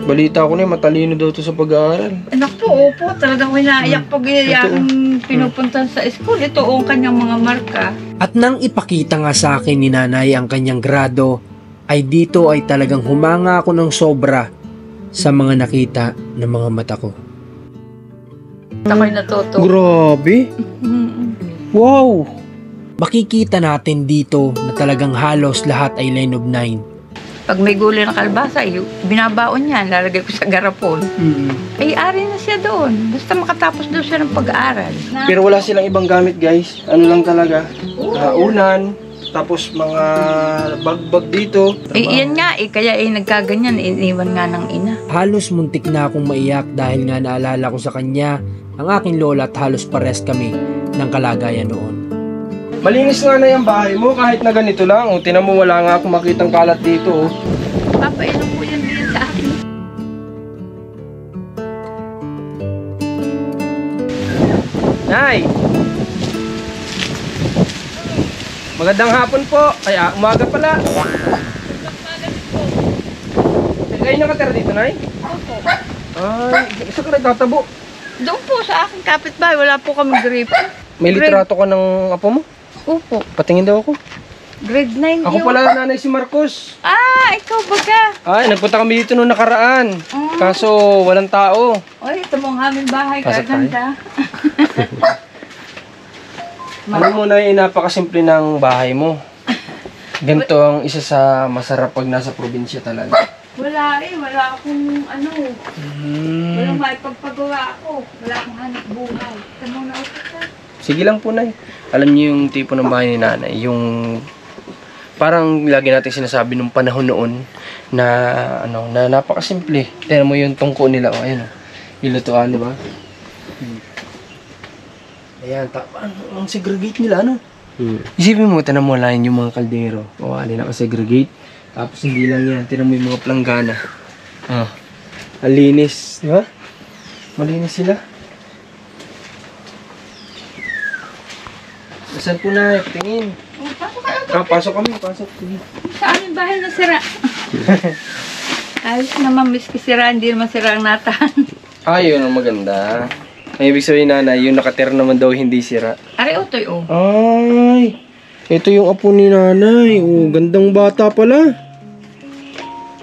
Balita ko na matalino daw to sa pag-aaral. Anak po, opo. Talagang inaiyak pag yung pinupuntan sa school. Ito ang kanyang mga marka. At nang ipakita nga sa akin ni nanay ang kanyang grado, ay dito ay talagang humanga ako ng sobra sa mga nakita ng mga mata ko. Ako'y natuto. Grabe! Wow! Makikita natin dito na talagang halos lahat ay line of 9. Pag may gulay na kalbasa, binabaon niya, lalagay ko sa garapon. Ay, ari na siya doon. Basta makatapos doon siya ng pag-aaral. Pero wala silang ibang gamit, guys. Ano lang talaga? Unan, tapos mga bag-bag dito. Iyan nga, kaya nagkaganyan, iniwan nga ng ina. Halos muntik na akong maiyak dahil nga naalala ko sa kanya ang aking lola at halos pares kami ng kalagayan noon. Malinis nga na yung bahay mo kahit na ganito lang. O, tinan mo, wala nga akong makitang kalat dito. Papainom po yan din sa akin. Nay! Magandang hapon po. Ay, umaga pala. Kayo nakatira dito, Nay? Opo. Ay, isa ka nagtatabo. Doon po sa aking kapitbahay, wala po kami gripo. May litrato ka ng apo mo? Opo. Patingin daw ako. Grade 9 Ako yun. pala nanay si Marcos. Ikaw baga. Ay, nagpunta kami dito noong nakaraan. Kaso, walang tao. Oy, ito mong aming bahay, Pasok kaganda. Alam mo na napakasimple ng bahay mo. Ganito ang isa sa masarap pag nasa probinsya talaga. Wala akong walang maipagpagawa ako. Wala akong hanap buhay. Tanong na ako sa. Sige lang po, Nay. Alam niyo yung tipo ng bahay ni Nanay, yung parang lagi natin sinasabi nung panahon noon na na napakasimple. Tingnan mo yung tungko nila, ayun nilutuan, di ba? Ayan, ang segregate nila, Isipin mo, tingnan mo lang yung mga kaldero. Naka-segregate. Tapos hindi lang yan, tingnan mo yung mga planggana. Ang linis, di ba? Malinis sila. Saan po na? Tingin. Pasok kami. Pasok. Sige. Sa aming bahay na sira. Ayos naman, miski sira, hindi naman sira ang natahan. Yun ang maganda. Ay, ibig sabihin, Nanay, yung nakatira naman daw hindi sira. Ari, utoy, Ay, ito yung apo ni Nanay. Gandang bata pala.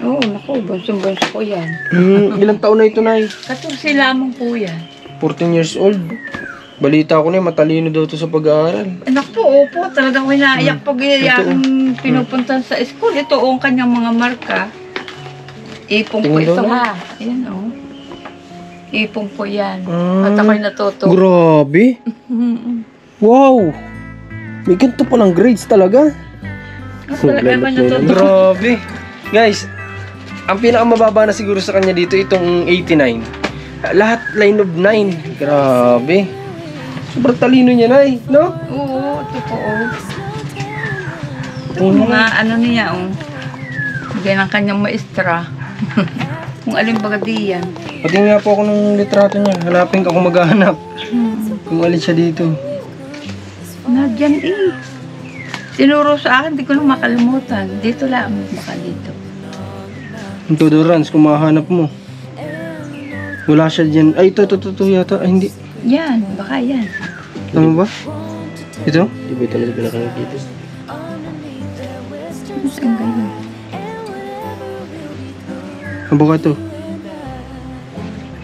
Oo, naku, bonsong-bonso ko yan. Ilang taon na ito, Nay? 14 lamang po yan. 14 years old. Balita ko na matalino daw to sa pag-aaral. Anak po, opo. Talagang inaiyak pag yung pinupuntan sa school. Ito ang kanyang mga marka. Ipong po ito, ha. Ayan, Ipong po yan. At ako'y natuto. Grabe. Wow. May ganito palang grades talaga. Talaga naman natuto. Grabe. Guys, ang pinakamababa na siguro sa kanya dito, itong 89. Lahat line of 9. Grabe. Sobrang talino niya, Nay, no? Oo, totoo. Ito mga niya, Bigyan ng kanyang maestra. Kung alin baga diyan. Pati nga po ako ng litrato niya. Hanapin ka kung maghahanap. Kung alin siya dito. Nadyan Tinuro sa akin, di ko na makalimutan. Dito lang, baka dito. Yung Tudorans, kung mahanap mo. Wala siya dyan. Ay, ito yata. Ay, hindi. Yan, baka yan. Tama ba? Ito? Di ba ito na pinakakita? Saan kayo? Ano ba ito?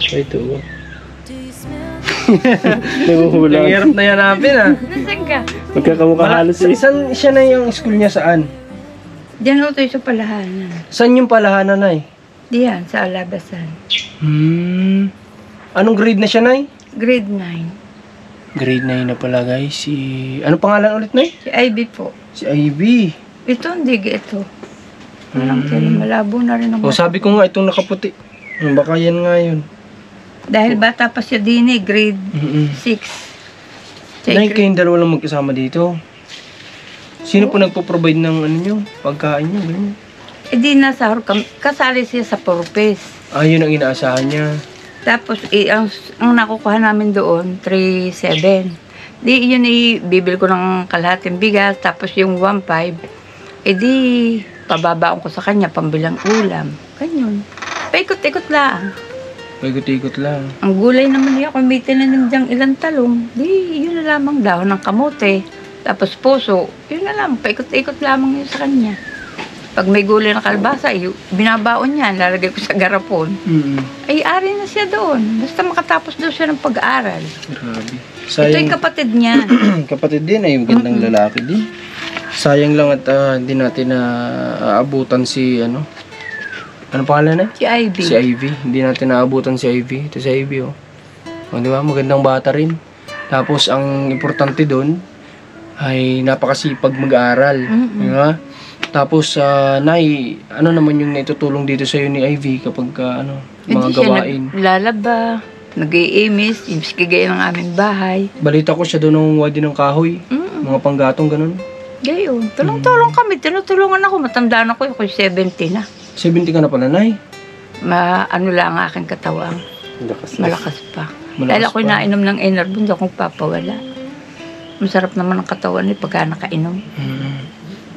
Ay, ito. Naguhula. Ang hirap na yanapin, Nasaan ka? Magkakamukha halos eh. Saan siya na yung school niya? Saan? Diyan ho tayo sa palahanan. Saan yung palahanan, Nay? Diyan, sa Alabasan. Anong grade na siya, Nay? Grade 9. Grade 9 na pala, guys. Ano pangalan ulit, Nay? Si Ivy po. Si Ivy. Ito, hindi ito. Parang malabo na rin ang Sabi ko nga, itong nakaputi. Baka yan nga yun. Dahil bata pa siya din grade 6. Nay, kayong dalawa lang magkasama dito. Sino po nagpo-provide ng pagkain nyo? Ganyan. Di nasahor kami. Kasali siya sa purpose. Yun ang inaasahan niya. Tapos, ang nakukuha namin doon, 3.7. Di, yun bibili ko ng kalahating bigas. Tapos yung 1.5, di, pababaon ko sa kanya, pambilang ulam. Ganyan. Paikot-ikot lang. Paikot-ikot lang. Ang gulay naman niya, kung may tinanim diyang ilang talong, di, yun na lamang dahon ng kamote. Tapos puso, yun na lang, paikot-ikot lamang yun sa kanya. Pag may gulay na kalbasa, binabaon niya, lalagay ko sa garapon. Ay, ari na siya doon. Basta makatapos daw siya ng pag-aaral. Grabe. Ito yung kapatid niya. Kapatid din ay magandang lalaki din. Sayang lang at hindi natin na aabutan si ano. Ano pangalan na? Si Ivy. Si Ivy. Hindi natin naabutan si Ivy. Ito si Ivy, oh. O, di ba? Magandang bata rin. Tapos, ang importante doon ay napakasipag mag-aaral. Di ba? Tapos, Nay, ano naman yung naitutulong dito sa'yo ni Ivy kapag ano, mga gawain? Naglalaba, nag-iimis, ibigay ng aming bahay. Balita ko siya doon ng wadi ng kahoy. Mga panggatong ganun. Gayon. Tulong-tulong kami. Tinutulungan ako. Matanda na ko. Ako'y 70 na. 70 ka na pala, Nay? Ano lang ang aking katawan. Malakas pa. Dahil ako'y pa. nainom ng energy, hindi akong papawala. Masarap naman ang katawan eh pagka nakainom.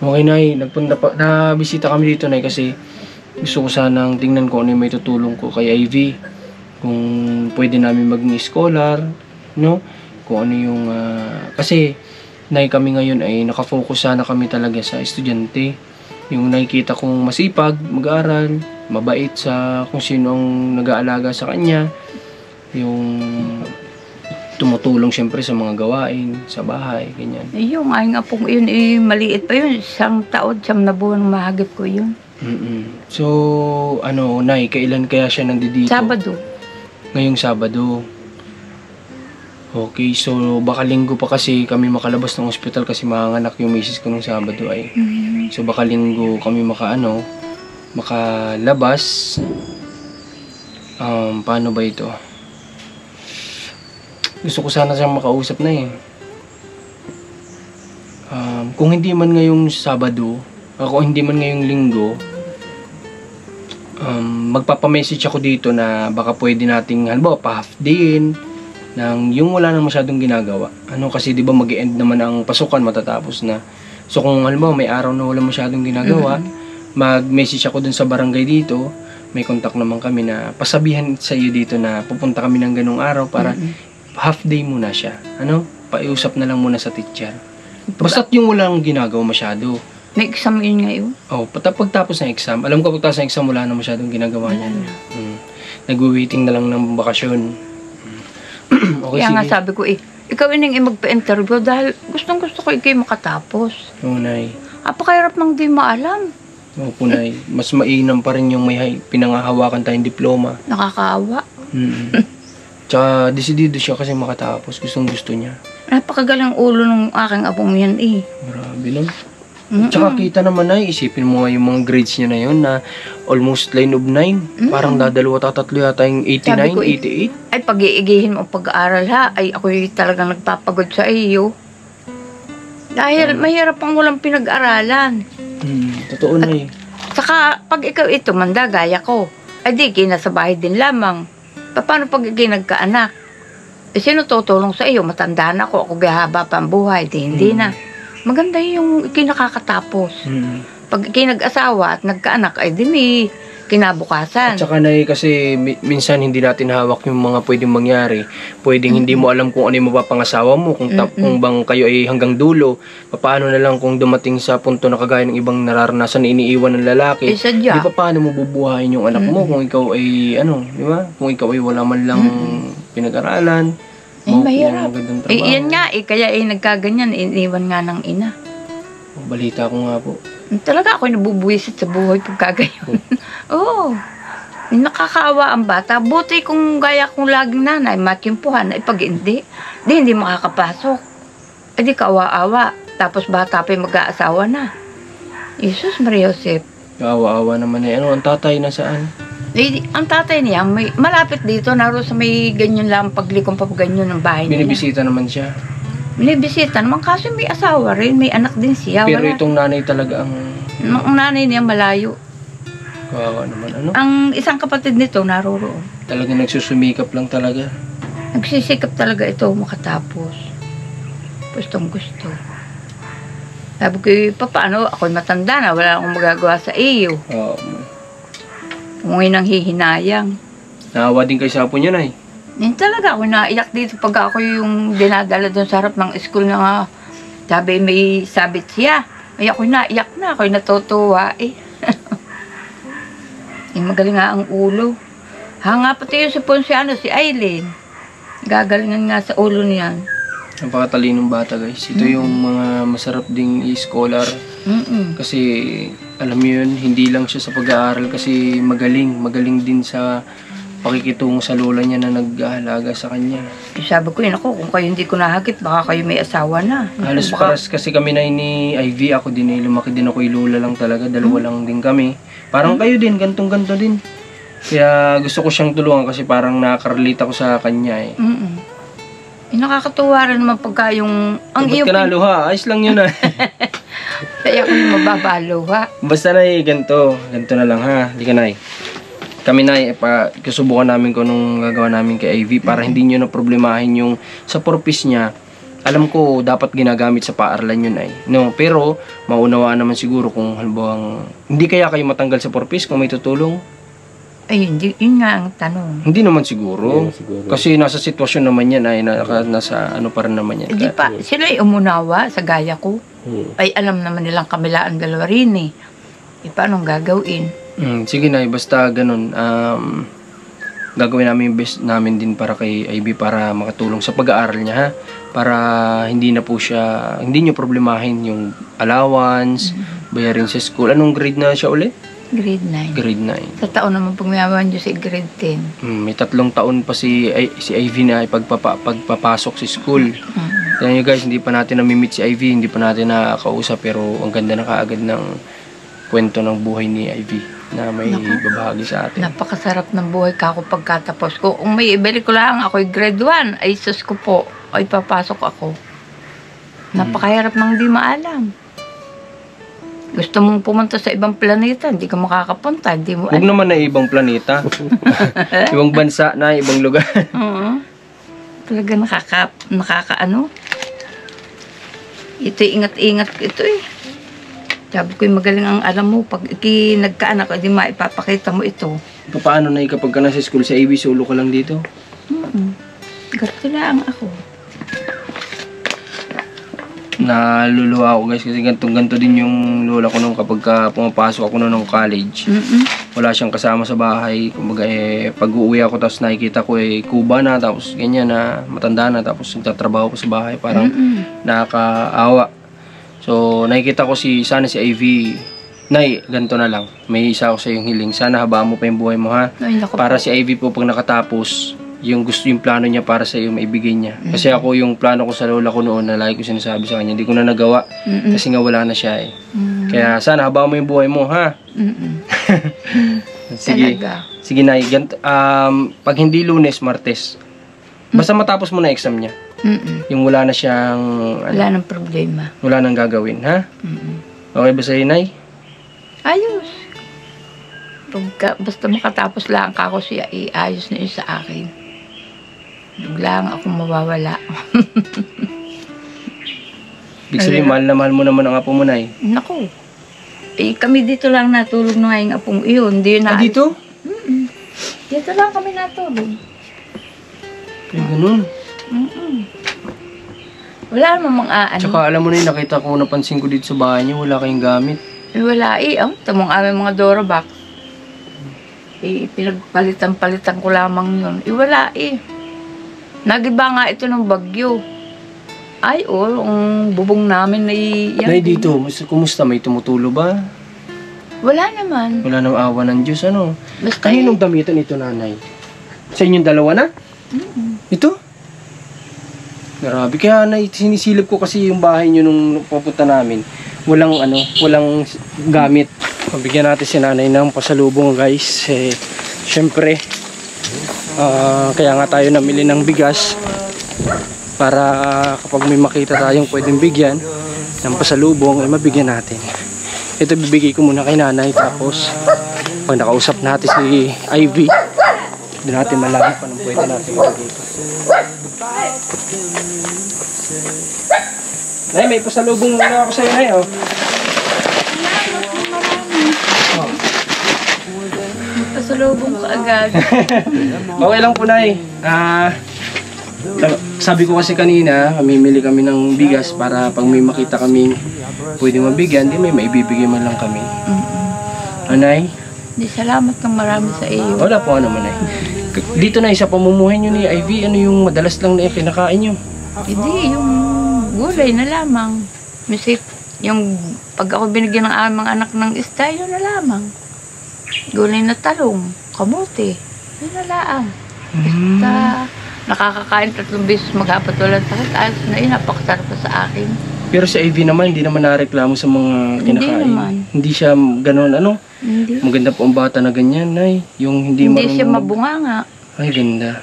Okay, Nay. Nabisita kami dito, Nay, kasi gusto ko sanang tingnan ko ano yung may tutulong ko kay Ivy. Kung pwede namin maging scholar, no? Kung ano yung... kasi, Nay, kami ngayon ay nakafocus sana kami talaga sa estudyante. Yung nakikita kong masipag, mag-aaral, mabait sa kung sino ang nag-aalaga sa kanya. Yung tumutulong siyempre sa mga gawain, sa bahay, ganyan. Yung ay nga pong yun, maliit pa yun. 1 taon, 9 na buwan mahagip ko yun. So, ano, Nay, kailan kaya siya nandito? Sabado. Ngayong Sabado. Okay, so baka linggo pa kasi kami makalabas ng ospital kasi manganak yung misis ko nung Sabado ay. So baka linggo kami makalabas. Paano ba ito? Gusto ko sana siyang makausap na eh. Kung hindi man ngayong Sabado, kung hindi man ngayong linggo, magpapamessage ako dito na baka pwede nating, halimbawa, pa-half day nang yung wala na masyadong ginagawa. Ano kasi 'di ba mag-e-end naman ang pasukan, matatapos na. So kung halimbawa may araw na wala masyadong ginagawa, mag-message ako dun sa barangay dito. May contact naman kami na pasabihan sa iyo dito na pupunta kami ng ganung araw para half day muna siya. Ano? Paiusap na lang muna sa teacher. Basta't yung walang ginagawa masyado. May exam yun ngayon? Oh, pagtapos ng exam. Alam ko pagtapos ng exam wala na masyadong ginagawa niya. Nag-waiting na lang ng bakasyon. Okay, kaya nga sige. sabi ko ikaw inang magpa-interview dahil gustong-gusto ko ikay makatapos. Oo, Nay. Apakahirap mang di maalam. Opo, Nay. Mas mainam pa rin yung may pinangahawakan tayong diploma. Nakakaawa. Tsaka desidido siya kasi makatapos. Gustong-gusto niya. Napakagalang ulo ng aking apong yan Grabe, no? Tsaka kita naman, Nay, isipin mo nga yung mga grades niya na yun na almost line of 9. Parang dadalawa tatatlo yata yung 89, 88. Ay, pag-iigihin mo pag-aaral ha, ay ako'y talagang nagpapagod sa iyo. Dahil mahirap ang walang pinag-aralan. Totoo, Nay. Saka, pag ikaw ito, manda, gaya ko, ay di, kinasa bahay din lamang. Paano pag ikay nagkaanak? Sino tutulong sa iyo? Matanda na ako gahaba pa ang buhay. Hindi na. Maganda yung ikinakakatapos. Pag ikinag-asawa at nagkaanak, ay di may kinabukasan. At saka, Nay, kasi minsan hindi natin hawak yung mga pwedeng mangyari. Pwedeng hindi mo alam kung ano yung mapapangasawa mo, kung bang kayo ay hanggang dulo. Paano na lang kung dumating sa punto na kagaya ng ibang nararanasan na iniiwan ng lalaki. Di pa paano mo bubuhayin yung anak mo kung ikaw ay, di ba? Kung ikaw ay wala man lang pinag-aralan. Ay, mahirap. Yan nga, kaya nagkaganyan, iniwan nga ng ina. Balita ko nga po. Talaga ako'y nabubuwisit sa buhay pagkagayon. Oo. Nakakaawa ang bata. Buti kung gaya kong laging nanay, makimpuhan, pag hindi makakapasok. Ay di kaawa-awa. Tapos bata pa mag-aasawa na. Jesus Maria Josep. Kaawa-awa naman eh. Ang tatay na saan? Ang tatay niya, malapit dito, naroon sa may ganyan lang, paglikong pa ganyan ng bahay nila. Binibisita naman siya. Binibisita naman, kasi may asawa rin, may anak din siya. Pero itong nanay talaga ang... Ang nanay niya malayo. Kawawa naman, Ang isang kapatid nito, naroroon. Talaga nagsusumikap lang talaga. Nagsisikap talaga ito makatapos. Gustong gusto. Sabi ko, paano? Ako'y matanda na, wala akong magagawa sa iyo. Umuwi ng hihinayang. Naawa din kayo sa apo niyo, Nay. Yan talaga ako naiyak dito pag ako yung dinadala doon sa harap ng school na nga. Sabi may sabit siya. Ay ako naiyak na, ako natutuwa eh. Magaling nga ang ulo. Hanga pati yung si Ponciano, si Aileen. Gagalingan nga sa ulo niyan. Napakatalinong bata, guys. Ito yung mga masarap ding i-scholar. Kasi, alam mo yun, hindi lang siya sa pag-aaral kasi magaling. Magaling din sa pakikitungo sa lola niya na nag-aalaga sa kanya. Sabi ko yun ako, kung kayo hindi ko nahagit, baka kayo may asawa na. Halos paras kasi kami na ni Ivy. Ako din eh, lumaki din ako yung lola lang talaga. Dalawa lang din kami. Parang kayo din, gantong-ganto din. Kaya gusto ko siyang tulungan kasi parang nakaka-relate ako sa kanya eh. Nakakatuwa rin naman pagka yung... Ang iyong... Ba't ka naluha? Ayos lang yun ah. Kaya ako yung mababaluha. Basta na ganito. Ganito na lang ha. Hindi ka na Kami na kasubukan namin kung anong gagawa namin kay Ivy para hindi nyo na problemahin yung sa purpose niya. Alam ko dapat ginagamit sa paaralan yun ay. No, pero maunawaan naman siguro kung halimbawa hindi kaya kayo matanggal sa purpose kung may tutulong. Ay, hindi, yun nga ang tanong. Hindi naman siguro. Kasi nasa sitwasyon naman yan ay nasa ano pa rin naman yan. Hindi pa, sila ay umunawa sa gaya ko. Ay alam naman nilang kamilaan dalawa rin eh. Paano gagawin? Sige na, basta ganun. Gagawin namin yung best namin din para kay Ivy para makatulong sa pag-aaral niya ha. Para hindi na po siya, hindi niyo problemahin yung allowance, bayarin sa school. Anong grade na siya ulit? Grade 9. Grade 9. Sa taon naman pag mayaman niyo si grade 10. May 3 taon pa si Ivy na pagpapasok sa school. Kaya nyo guys, hindi pa natin namimit si Ivy, hindi pa natin nakakausap pero ang ganda na kaagad ng kwento ng buhay ni Ivy na may babahagi sa atin. Napakasarap ng buhay ka ako pagkatapos ko. Kung may ibalik ko lang ako'y grade 1, ay sus ko po, ay papasok ako. Napakahirap nang di maalam. Gusto mong pumunta sa ibang planeta, hindi ka makakapunta, hindi mo Huwag naman na ibang planeta. Ibang bansa na, ibang lugar. Talaga nakakaano. Ito ingat-ingat ito eh. Sabi ko magaling ang alam mo, pag nagkaanak ko, di maipapakita mo ito. Paano na kapag ka nasa school sa AB, solo ka lang dito? Ganito lang ako. Naluluha ako guys kasi ganto din yung lola ko nung kapag pumapasok ako nung college. Wala siyang kasama sa bahay. Kumbaga pag uuwi ako tapos nakikita ko kuba na tapos ganyan na matanda na tapos nagtatrabaho ko sa bahay parang nakakaawa. So nakikita ko sana si Ivy. Nay, ganito na lang. May isa ako sa iyong hiling. Sana habaan mo pa yung buhay mo ha. Para si Ivy po pag nakatapos yung plano niya para sa iyo maibigay niya. Kasi ako yung plano ko sa lola ko noon na lagi ko sinasabi sa kanya, hindi ko na nagawa kasi nga wala na siya eh. Kaya sana habang mo yung buhay mo ha. Sige. Sige na. Pag hindi Lunes, Martes. Basta matapos mo na exam niya. Yung wala na siyang wala nang problema. Wala nang gagawin ha. Okay ba sa'yo, Nay? Ayos. Basta makatapos lang ako siya, iayos na yun sa akin. Biglang ako mawawala. Ibig sabihin, mahal na mahal mo naman ang apo mo, Nay. Naku. Kami dito lang natulog na ngayong apong iyon. Dito? Dito lang kami natulog. Ganun. Wala namang mga ano. Tsaka alam mo na yun, nakita ko, napansin ko dito sa bahay niyo, wala kayong gamit. Wala tamang aming mga Dorobac. Pinagpalitan-palitan ko lamang yun. Wala Nagiba nga ito ng bagyo. Ang bubong namin yan. Nay, dito, kumusta? May tumutulo ba? Wala naman. Wala nang awa ng Diyos, ano? Basta Kaninong damitan ito, Nanay? Sa inyong dalawa na? Ito? Grabe, kaya sinisilip ko kasi yung bahay nyo nung papunta namin. Walang gamit. Pabigyan natin si Nanay ng pasalubong, guys. Syempre, kaya nga tayo namili ng bigas para kapag may makita tayong pwedeng bigyan ng pasalubong, mabigyan natin. Ito bibigay ko muna kay Nanay, tapos pag nakausap natin si Ivy, doon natin malaman kung anong pwede natin ibigay ito. Nay, may pasalubong muna ako sa'yo, Nay, Pasalubong ka agad. Okay lang po, Nay. Sabi ko kasi kanina, mamimili kami ng bigas para pag may makita kami pwedeng mabigyan, di may maibibigay man lang kami. Nay? Di salamat ng marami sa iyo. Wala po naman, Nay. Dito, Nay, sa pamumuhay nyo ni Ivy, ano yung madalas lang na kinakain nyo? Hindi, yung gulay na lamang. Misip, yung pag ako binigyan ng aming anak ng isda, yun na lamang. Gulay na talong, kamote, yun na lang. Basta, nakakakain 3 beses maghapat walang sakit. Ayos na yun, napakasarap pa sa akin. Pero sa Ivy naman, hindi naman nareklamo sa mga kinakain. Hindi naman. Hindi siya gano'n, ano? Hindi. Maganda po ang bata na ganyan, Nay. Yung hindi Hindi siya mabunganga. Ay, ganda.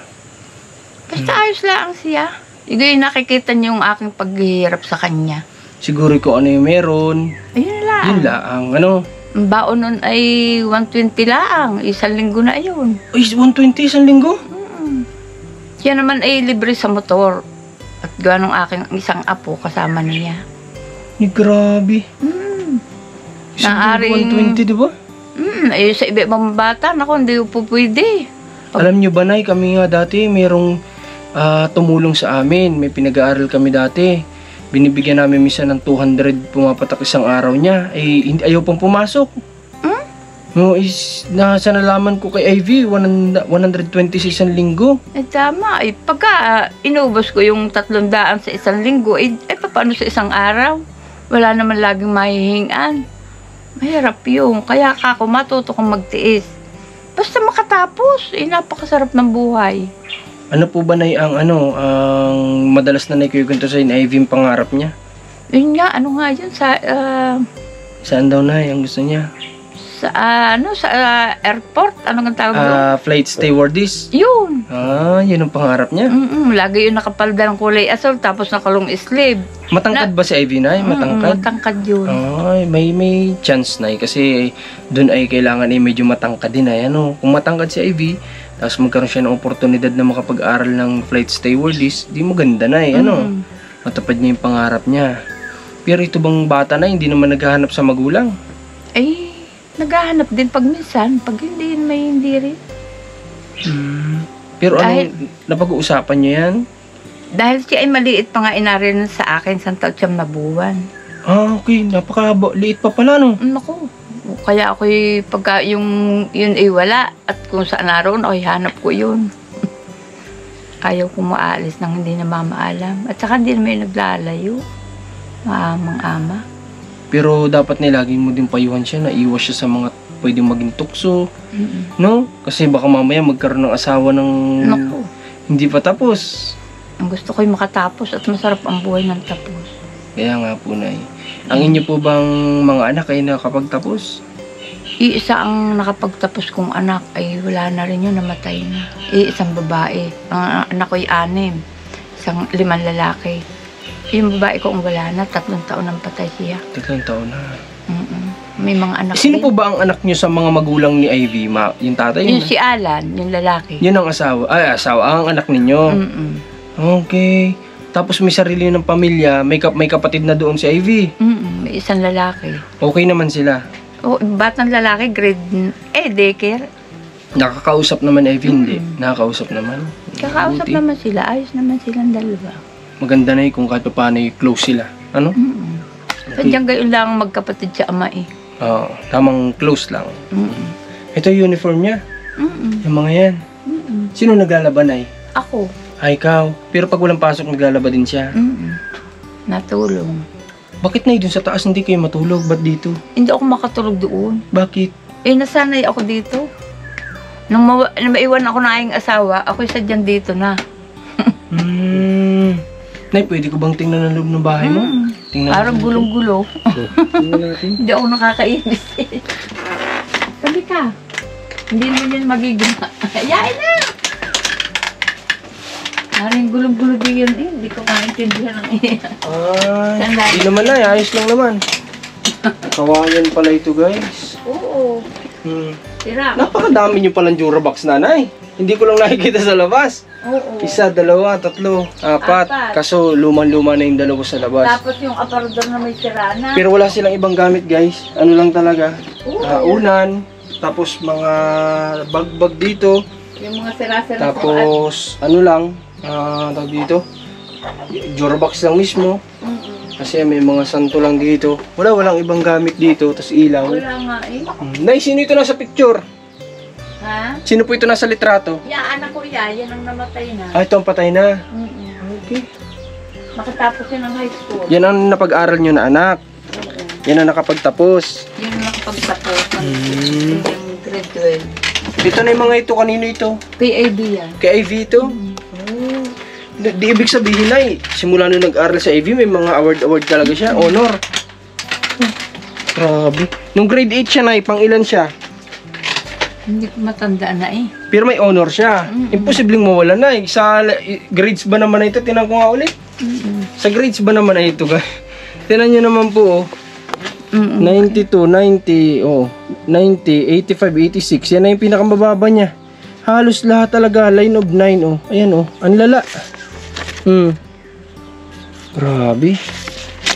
Basta ayos lang siya. Yung nakikita niyo yung aking paghihirap sa kanya. Siguro kung ano yung meron. Ayun lang. Yun lang, ano? Ang baon nun ay 120 lang. 1 linggo na yun. Ay, 120 isang linggo? Siya naman ay libre sa motor. At gawa ng aking isang apo kasama niya. Ay, grabe. Isang Naaring- linggo, 120, di ba? Ay sa iba-ibang bata, naku, hindi po pwede. Alam nyo ba, Nay, kami nga dati, mayroong tumulong sa amin. May pinag-aaral kami dati. Binibigyan namin minsan ng 200 pumapatak isang araw niya. Eh, hindi, ayaw pang pumasok. No, nasa nalaman ko kay Ivy, 120 sa isang linggo. Eh tama, eh pagka inubos ko yung 300 sa isang linggo, paano sa isang araw? Wala naman laging mahihingan. Mahirap yun, kaya ako matuto kong magtiis. Basta makatapos, napakasarap ng buhay. Ano po ba, Nay, ang madalas na nakikwento sa Ivy yung pangarap niya? Yun nga, ano nga yun, Saan daw, Nay, ang gusto niya? sa airport, ano nga tawag doon? Flight stewardess. Yun. Yun ang pangarap niya. Lagi yung nakapalda ng kulay asol, tapos nakalong sleeve. Matangkad ba si Ivy, Nay? Matangkad? Matangkad yun. Ay, may chance, Nay, kasi doon ay kailangan medyo matangkad din, Nay. Ano, kung matangkad si Ivy, tapos magkaroon siya ng oportunidad na makapag-aral ng flight stewardess, di maganda, Nay. Matapad niya yung pangarap niya. Pero ito bang bata na hindi naman naghahanap sa magulang? Ay, naghahanap din pag minsan, pag hindi, may hindi rin. Pero napag-uusapan niyo yan? Dahil siya ay maliit pa nga inarin sa akin, 9 na buwan. Okay. Napaka-liit pa pala, no? Naku, kaya ako'y pagka yun ay wala, at kung saan naroon, ako'y hanap ko yun. Ayaw kong maalis nang hindi na mamaalam. At saka hindi naman naglalayo. Maamang ama. Pero dapat laging mo din payuhan siya na iwas siya sa mga pwedeng maging tukso. No? Kasi baka mamaya magkaroon ng asawa ng Naku, hindi pa tapos. ang gusto ko'y makatapos at masarap ang buhay ng tapos. Kaya nga po, Nay. Ang inyo po bang mga anak ay nakapagtapos? Iisa ang nakapagtapos kong anak ay wala na rin yun, namatay na. Isang babae. Ang anak ko'y 6. 5 lalaki. Yung babae ko ang wala na, 3 taon nang patay siya. 3 taon na. May mga anak Sino din. po ba ang anak niyo sa mga magulang ni Ivy? Yung tatay? Yung si Alan, yung lalaki. Yun ang asawa. Ay, asawa. Ang anak ninyo. Okay. Tapos may sarili ng pamilya. May kapatid na doon si Ivy. May isang lalaki. Okay naman sila. Batang lalaki, daycare. Nakakausap naman Ivy, hindi. Nakakausap naman. Kakausap Mabuti. naman sila. Ayos naman silang dalawa. Maganda na kung kahit paano close sila. Ano? Sadyang gayon lang magkapatid sa ama eh. Oo. Tamang close lang. Ito yung uniform niya. Yung mga yan. Sino naglalaban, Nay? Ako. Ay, ikaw. Pero pag walang pasok, naglalaba din siya. Natulong. Bakit, Nay, dun sa taas hindi kayo matulog? Ba't dito? Hindi ako makatulog doon. Bakit? Nasanay ako dito. Nung maiwan ako ng aking asawa, ako'y sadyang dito na. Nay, pwede ko bang tingnan ang loob ng bahay mo? Tingnan Parang gulong-gulo. Tingnan natin. Hindi ako nakakainis. Sabi ka. Hindi naman yan magiging. Yain na! Parang gulong-gulo din yun eh. Hindi ko maintindihan ng iyan. Ay, hindi naman, Nay. Ayos lang naman. Kawayan pala ito, guys. Oo. Tira. Napakadami nyo palang Durabox, Nanay. Hindi ko lang nakikita sa labas. Oo. 1, 2, 3, 4. Kaso lumang-luma na yung dalawa sa labas. Tapos yung aparador na may sira na. Pero wala silang ibang gamit, guys. Ano lang talaga. Unan, tapos mga bag-bag dito, Yung mga sira-sira tapos ano lang, tawag dito, Jorobox lang mismo. Kasi may mga santo lang dito. Walang ibang gamit dito, tapos ilaw. Wala nga eh. Nay, sino ito nasa picture? Ha? Sino po ito nasa litrato? Anak ko yan ang namatay na. Ah, ito ang patay na. Okay. Makatapos yan ng high school. Yan ang napag-aral nyo na anak. Yan ang nakapagtapos. Yun ang nakapagtapos ng grade 12. Ito na yung mga ito, kanino ito? PAB yan. Kay Ivy ito? Oh. Di ibig sabihin na simula nung nag-aral sa Ivy, may mga award talaga siya, honor. Grabe. Nung grade 8 siya na, pang ilan siya? Hindi ko matandaan na eh. Pero may honor siya. Imposibleng mawala na Sa grades ba naman na ito? Tinan ko nga ulit. Sa grades ba naman na ito, guys? Tinan nyo naman po, 92, 90, 90, 85, 86. Yan na yung pinakamababa niya. Halos lahat talaga, line of 9, Ayan, ang lala. Grabe.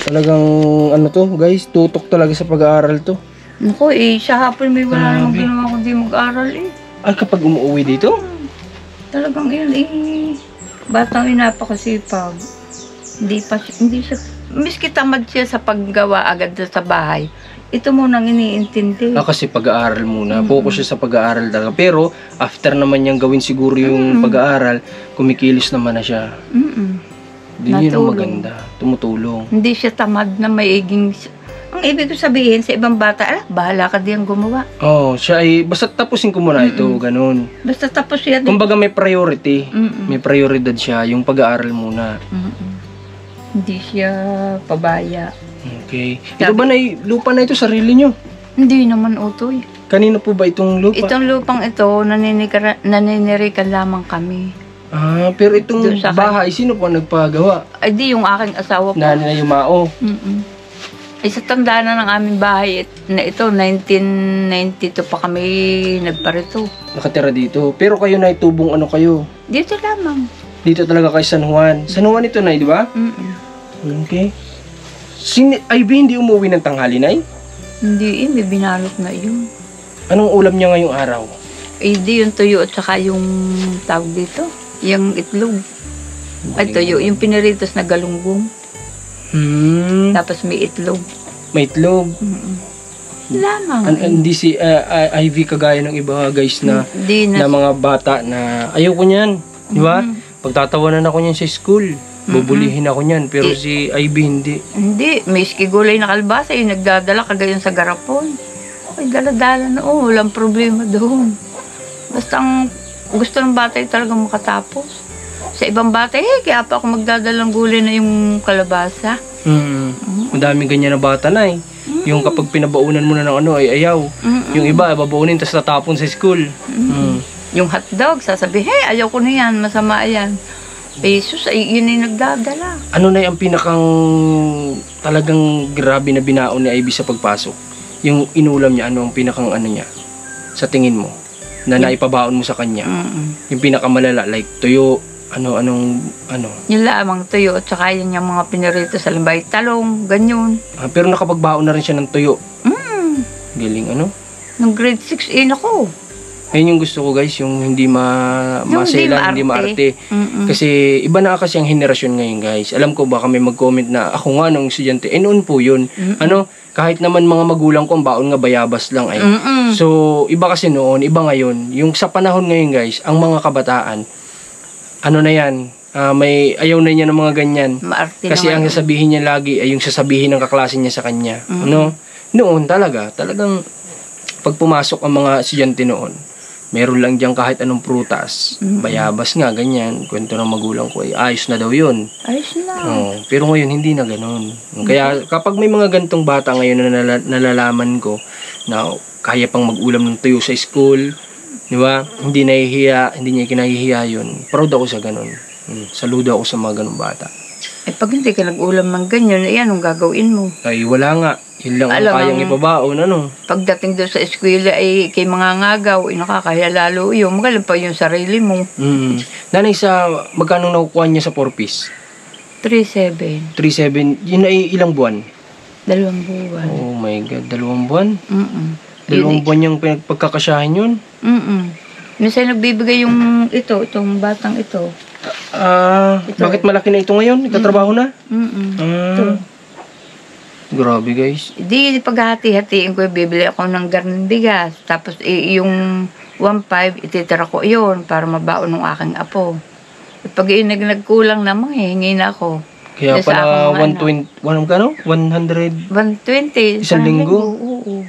Talagang, ano to, guys, tutok talaga sa pag-aaral to. Naku eh, sa hapon may wala namang ginawa kundi mag-aral eh. Ay, kapag umuwi dito? Talagang yun eh. Batang napakasipag. Hindi siya, miski tamad siya sa paggawa agad sa bahay. Ito munang iniintindi. Kasi pag-aaral muna. Focus siya sa pag-aaral talaga. Pero, after naman niyang gawin siguro yung pag-aaral, kumikilos naman na siya. Din yun ang maganda. Tumutulong. Hindi siya tamad na maiging. Ang ibig ko sabihin sa ibang bata, bahala ka diyan gumawa. Siya ay, basta tapusin ko muna ito, ganun. Basta tapos siya. Kumbaga may priority. May prioridad siya, yung pag-aaral muna. Hindi siya pabaya. Okay. Ito ba na lupa na ito, sarili nyo? Hindi naman utoy. Kanino po ba itong lupa? Itong lupang ito, naninirikan lamang kami. Pero itong Doon sa bahay, sino po ang nagpagawa? Ay di, yung aking asawa po. Nanay na Yumao. Ay sa tanda na ng aming bahay na ito, 1992 pa kami nagparito. Nakatira dito. Pero kayo na itubong ano kayo? Dito lamang. Dito talaga kay San Juan. San Juan ito na, di ba? Okay. Ivy hindi umuwi ng tanghali, Nay? Hindi may binalot na yun. Anong ulam niya ngayong araw? Ay di, yung tuyo at saka yung tawag dito, yung itlog. Ay tuyo, yung piniritos na galunggong. Tapos may itlog. May itlog. Lamang. Hindi si Ivy kagaya ng iba guys na, Di na mga bata na ayaw ko niyan. Di ba? Pagtatawanan ako niyan sa school. Bubulihin ako niyan. Pero si Ivy hindi. Hindi, may gulay na kalbasa, yung nagdadala kagayon sa garapon. Okay, dala-dala na, walang problema doon. Basta ang gusto ng bata ay talagang makatapos. Sa ibang bata, kaya pa ako magdadalang gulay na yung kalabasa. Madaming ganyan na bata na Yung kapag pinabaunan mo na ng ano ay ayaw. Yung iba, babaunin tapos tatapon sa school. Yung hotdog, sasabi, ayaw ko na yan, masama yan. Jesus, ay yun ay nagdadala. Ano na ang pinakang talagang grabe na binaon ni Ivy sa pagpasok? Yung inulam niya, ano ang pinakang ano niya? Sa tingin mo? Na naipabaon mo sa kanya? Yung pinakamalala, like tuyo, anong. Yung lamang tuyo at saka yun yung mga pinirito sa lambay, talong, ganyan. Pero nakapagbaon na rin siya ng tuyo. Galing Nung grade 6 ako. Ayun yung gusto ko guys, yung hindi maselan, hindi maarte. Kasi iba na kasi ang henerasyon ngayon guys. Alam ko baka may mag-comment na ako nga nung estudyante. Noon po yun. Kahit naman mga magulang ko ang baon nga bayabas lang ay. So iba kasi noon, iba ngayon. Yung sa panahon ngayon guys, ang mga kabataan, na yan, may ayaw na niya ng mga ganyan. Maarte kasi ang sasabihin niya lagi ay yung sasabihin ng kaklase niya sa kanya. Noon talagang pag pumasok ang mga estudyante noon, meron lang dyan kahit anong prutas. Bayabas nga, ganyan. Kwento ng magulang ko, ayos na daw yun. Ayos na. Pero ngayon, hindi na ganun. Kaya kapag may mga gantong bata ngayon na nalalaman ko na kaya pang mag-ulam ng tuyo sa school, di ba? Hindi niya kinahihiya yun. Proud ako sa ganun. Saludo ako sa mga ganung bata. Pag hindi ka nag-ulam ng ganyan, anong gagawin mo? Ay, wala nga. Yun lang ang kayang ipabaon, Pagdating doon sa eskwela, kay mga ngagaw, nakakaya lalo yung magaling pa yung sarili mo. Nanay, magkano nakukuha niya sa 4-piece? 3-7. 3-7, yun ay ilang buwan? 2 buwan. Oh my God, 2 buwan? Dalawang buwan niyang pagkakasyahin yun. Minsan nagbibigay itong batang ito. Bakit malaki na ito ngayon? Nagtatrabaho na? Ito. Grabe guys. Di paghati-hatiin ko, bibili ako ng garning bigas. Tapos yung 1.5, ititira ko yun para mabaon ng aking apo. Pag nagkulang naman, hingi na ako. Kaya pala 120, 100? 120. Isang linggo? Oo.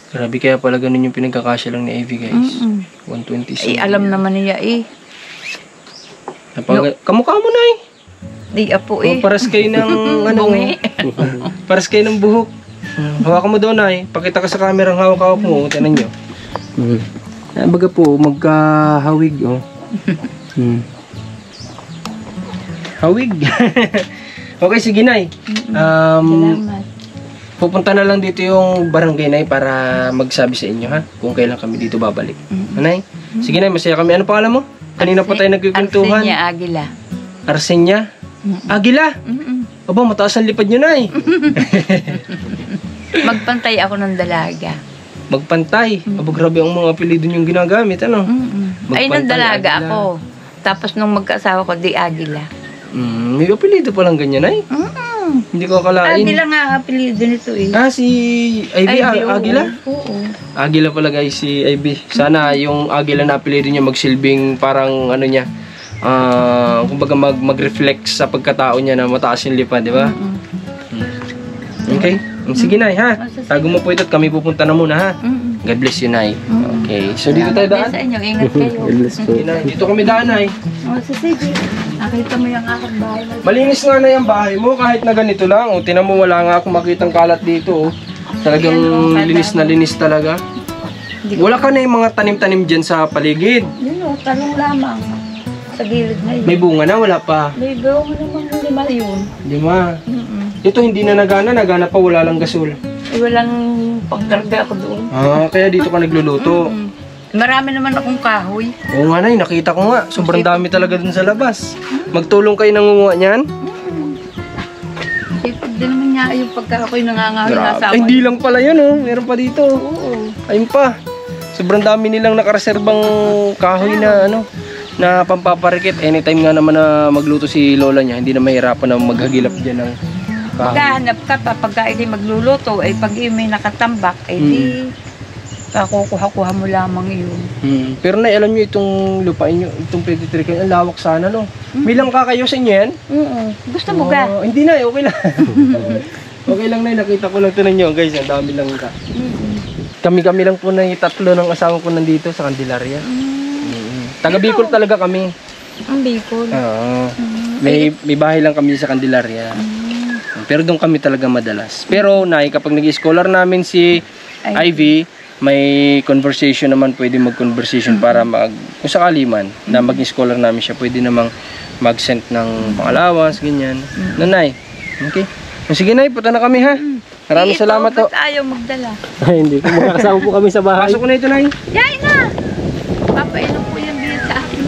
Grabe, kaya pala ganun yung pinagkakasya lang ni Ivy guys. 120 isang Alam naman niya Kamukha mo na Di apo paras kayo ng paras kayo ng buhok. Hawakan mo daw na Pakita ka sa camera ang hawak-hawak mo. Tinan nyo. Baga po, magkahawig Hawig. Okay, sige Nay. Salamat. Pupunta na lang dito yung barangay Nay para magsabi sa inyo ha kung kailan kami dito babalik. Nay? Sige Nay, masaya kami. Ano pangalan mo? Kanina pa tayo nagkikwentuhan. Arsenia Aguila. Arsenia? Aguila? Aba, mataas ang lipad nyo Nay. Magpantay ako ng dalaga. Magpantay? Aba, grabe ang mga apelido niyong ginagamit. Ano? Ay, ng dalaga ako. Tapos nung magkaasawa ko, di Aguila. May apelido palang ganyan Nay? Hindi ko akalain. Aguila nga apelido nito Si Ivy, Aguila? Oo. Aguila pala guys, si Ivy. Sana yung Aguila na apelido niya magsilbing parang ano niya, kumbaga mag-reflect sa pagkatao niya na mataas yung lipa, di ba? Okay? Sige Nay ha. Tago mo po ito at kami pupunta na muna ha. God bless you Nay. Okay. So dito tayo daan. Sa inyo, ingat kayo. God bless po. Dito kami daan Nay. Sige. Nakita mo yung aking bahay. Malinis nga na yung bahay mo kahit na ganito lang. Tinan mo, wala nga akong makitang kalat dito. Talagang linis na linis talaga. Wala ka na yung mga tanim-tanim dyan sa paligid. Yun talong lamang. Sa gilid na yun. May bunga na, wala pa. May bunga naman, 5 yun. 5. Ito hindi na nagana pa, wala lang gasol. Walang pagkarga ako doon. Kaya dito ka nagluluto. Marami naman akong kahoy. Oo nga Nay, nakita ko nga. Sobrang dami talaga dun sa labas. Magtulong kayo nangunguha niyan? Sipag din naman niya yung pagka ako'y nangangahoy nasa Ay, hindi lang pala yun meron pa dito. Oo. Ayun pa. Sobrang dami nilang nakareserbang kahoy na na pampaparikit. Anytime nga naman na magluto si lola niya, hindi na mahirapan na maghagilap dyan ng kahoy. Pagkahanap ka pa, pagka hindi magluluto, ay pag may nakatambak, ay di kakukuha-kuha mo lamang yun. Pero Nay, alam nyo itong lupain nyo, itong peditrikan, ang lawak sana May lang kayo sa inyo yan? Gusto mo ka? Hindi Nay, okay lang. Okay lang Nay, nakita ko lang ito ninyo guys, ang dami lang ka. Kami lang po na tatlo ng asawa ko nandito sa Candelaria. Taga Bicol talaga kami. Ang Bicol? Oo. May bahay lang kami sa Candelaria. Pero doon kami talaga madalas. Pero Nay, kapag nag-scholar namin si Ivy, may conversation naman, pwede mag-conversation para kung sakali man na mag-scholar namin siya, pwede namang mag-send ng pang-allowance, ganyan. Nanay, okay? Sige Nay, punta na kami ha. Maraming salamat po. Ba't ayaw magdala? Ay, hindi ko makakasama po kami sa bahay. Pasok ko na ito Nay. Yay na! Papainom po yung biya sa akin.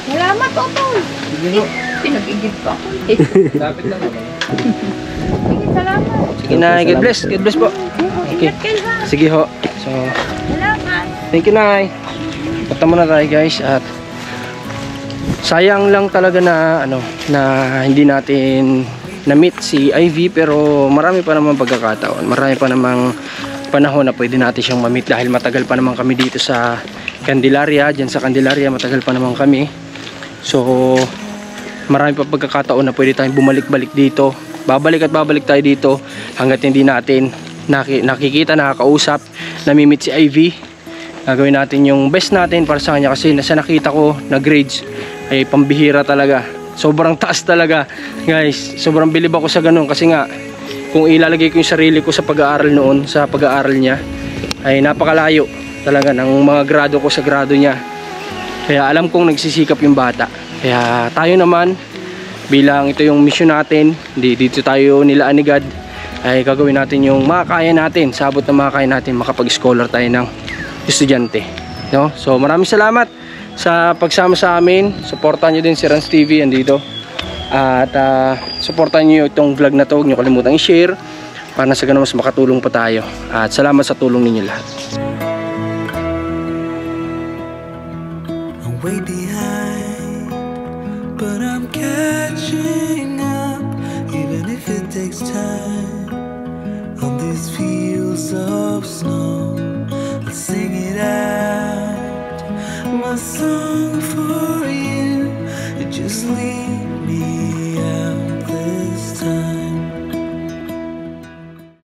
Salamat, Otoy. Sige ho. Pinag-igit pa ako. Lapit lang naman. Sige, salamat. Sige Nay, God bless. God bless po. Okay. Ingat kayo ha. Sige ho. So, Salamat. thank you Nay. Punta muna tayo guys at sayang lang talaga na na hindi natin na-meet si Ivy, pero marami pa naman pagkakataon. Marami pa namang panahon na pwede natin siyang ma-meet dahil matagal pa naman kami dito sa Candelaria. Diyan sa Candelaria matagal pa naman kami. So marami pa pagkakataon na pwede tayong bumalik-balik dito. Babalik at babalik tayo dito hanggat hindi natin nakikita, nakakausap, nami-meet si Ivy. Gagawin natin yung best natin para sa kanya kasi nasa nakita ko na grades ay pambihira talaga. Sobrang taas talaga guys. Sobrang bilib ako sa ganun kasi nga kung ilalagay ko yung sarili ko sa pag-aaral noon, sa pag-aaral niya, ay napakalayo talaga ng mga grado ko sa grado niya. Kaya alam kong nagsisikap yung bata. Kaya tayo naman bilang ito yung mission natin, dito tayo nilaan ni God, ay gagawin natin yung makakaya natin, sa abot na makakaya natin, makapag-scholar tayo ng estudyante, no? So maraming salamat sa pagsama sa amin. Suportahan nyo din si Rans TV andito. At suportahan nyo itong vlog na to. Huwag nyo kalimutan i-share. para sa ganun mas makatulong pa tayo. At salamat sa tulong ninyo lahat. I'm way behind, but I'm catching up, even if it takes time. On these fields of snow, I'll sing it out, my song for you. Just leave